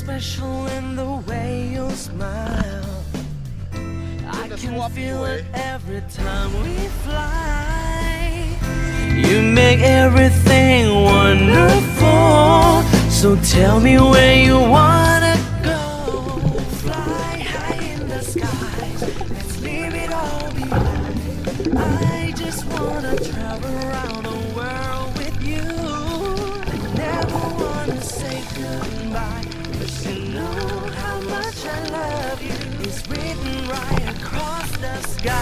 special in the way you smile. I can feel it every time we fly. You make everything wonderful. So tell me where you wanna go. Fly high in the skies. Let's leave it all behind. I just wanna travel around the world with you. I never wanna say goodbye, 'cause you know how much I love you. It's written right across the sky.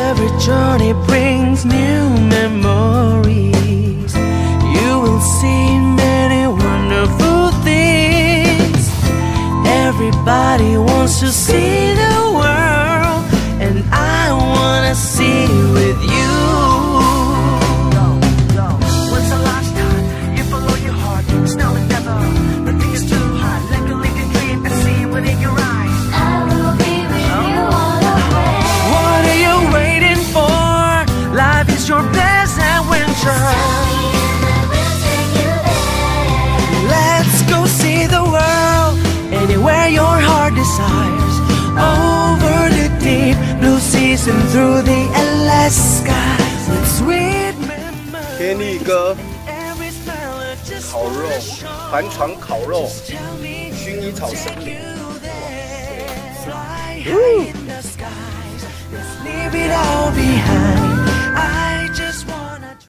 Every journey brings new memories. You will see many wonderful things. Everybody wants to see the world, and I wanna see with you. When's the last time you follow your heart? It's now and never. Nothing is too hard. Like a living dream and see within your eyes. I will be with you all the way. What are you waiting for? Life is your best adventure. Let's go see the world anywhere your heart desires. Over the deep blue seas and through the endless skies with sweet memories. 天力哥 Every smile just 烤肉 wanna show. 帆船烤肉 Tell me 薰衣草森林 Fly high in the skies. Let's leave it all behind.